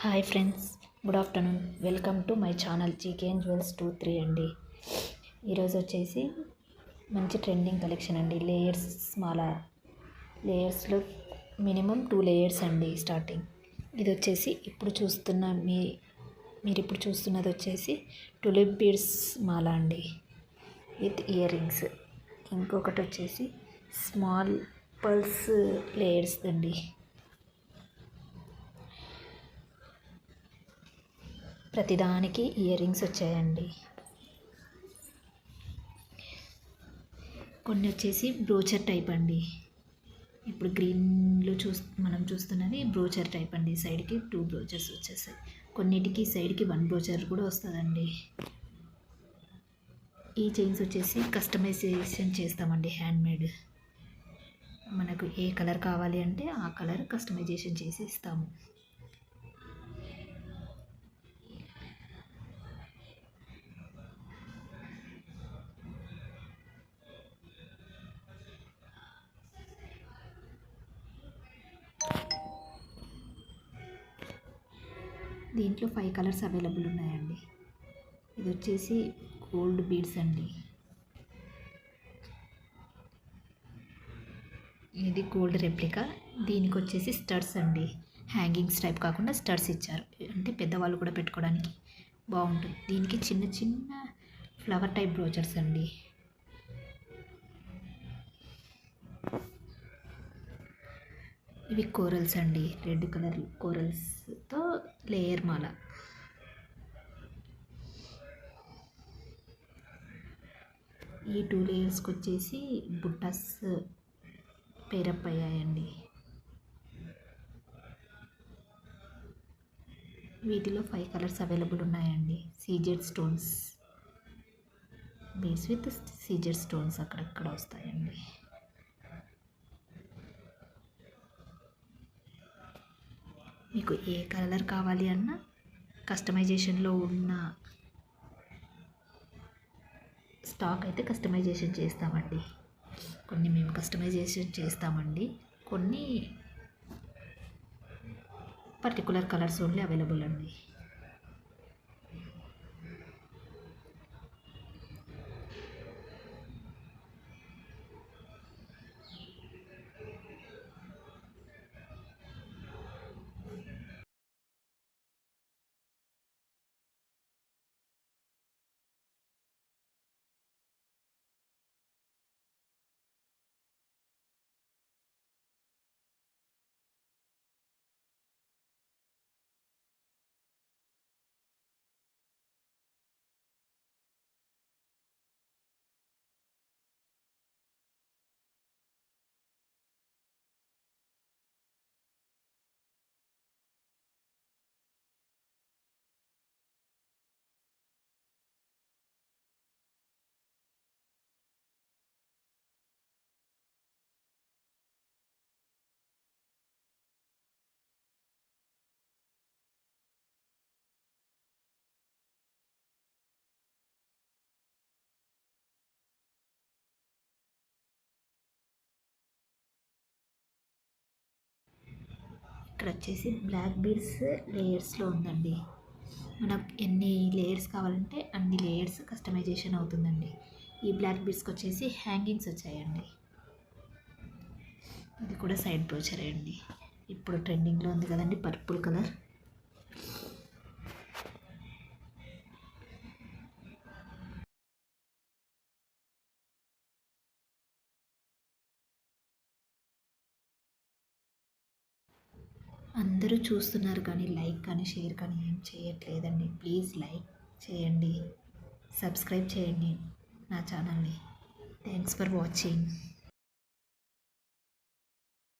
Hi friends, good afternoon. Welcome to my channel GKN jewels 23 అండి. ఈరోజు వచ్చేసి మంచి ట్రెండింగ్ కలెక్షన్ అండి. లేయర్స్ లేయర్స్లో మినిమం 2 లేయర్స్ అండి స్టార్టింగ్. ఇది వచ్చేసి మీరు ఇప్పుడు చూస్తున్నది వచ్చేసి టులిప్ బీడ్స్ మాల అండి విత్ ఇయర్ రింగ్స్. ఇంకొకటి వచ్చేసి స్మాల్ పల్స్ లేయర్స్ అండి. ప్రతిదానికి ఇయర్ రింగ్స్ వచ్చాయండి. కొన్ని వచ్చేసి బ్రోచర్ టైప్ అండి. ఇప్పుడు గ్రీన్లో మనం చూస్తున్నది బ్రోచర్ టైప్ అండి. సైడ్కి 2 బ్రోచర్స్ వచ్చేసాయి. కొన్నిటికి సైడ్కి 1 బ్రోచర్ కూడా వస్తుందండి. ఈ చైన్స్ వచ్చేసి కస్టమైజేషన్ చేస్తామండి. హ్యాండ్మేడ్. మనకు ఏ కలర్ కావాలి అంటే ఆ కలర్ కస్టమైజేషన్ చేసి ఇస్తాము. దీంట్లో 5 కలర్స్ అవైలబుల్ ఉన్నాయండి. ఇది వచ్చేసి గోల్డ్ బీడ్స్ అండి. ఇది గోల్డ్ రెప్లికా. దీనికి వచ్చేసి స్టడ్స్ అండి. హ్యాంగింగ్స్ టైప్ కాకుండా స్టడ్స్ ఇచ్చారు, అంటే పెద్దవాళ్ళు కూడా పెట్టుకోవడానికి బాగుంటుంది. దీనికి చిన్న చిన్న ఫ్లవర్ టైప్ బ్రోచర్స్ అండి. ఇవి కోరల్స్ అండి. రెడ్ కలర్ కోరల్స్తో లేయర్ మాల. ఈ 2 లేయర్స్కి వచ్చేసి బుట్టాస్ పేరప్ అయ్యాయండి. వీటిలో 5 కలర్స్ అవైలబుల్ ఉన్నాయండి. CZ stones beads with CZ stones అక్కడక్కడ వస్తాయండి. మీకు ఏ కలర్ కావాలి అన్నా కస్టమైజేషన్లో ఉన్న స్టాక్ అయితే కస్టమైజేషన్ చేస్తామండి. కొన్ని మేము కస్టమైజేషన్ చేస్తామండి. కొన్ని పర్టికులర్ కలర్స్ ఓన్లీ అవైలబుల్ అండి. ఇక్కడ వచ్చేసి బ్లాక్ బీడ్స్ లేయర్స్లో ఉందండి. మనకు ఎన్ని లేయర్స్ కావాలంటే అన్ని లేయర్స్ కస్టమైజేషన్ అవుతుందండి. ఈ బ్లాక్ బీడ్స్కి వచ్చేసి హ్యాంగింగ్స్ వచ్చాయండి. ఇది కూడా సైడ్ బ్రోచరే అండి. ఇప్పుడు ట్రెండింగ్లో ఉంది కదండి పర్పుల్ కలర్. అందరూ చూస్తున్నారు కానీ లైక్ కానీ షేర్ కానీ ఏం చేయట్లేదండి. ప్లీజ్ లైక్ చేయండి, సబ్స్క్రైబ్ చేయండి నా ఛానల్ని. Thanks for watching.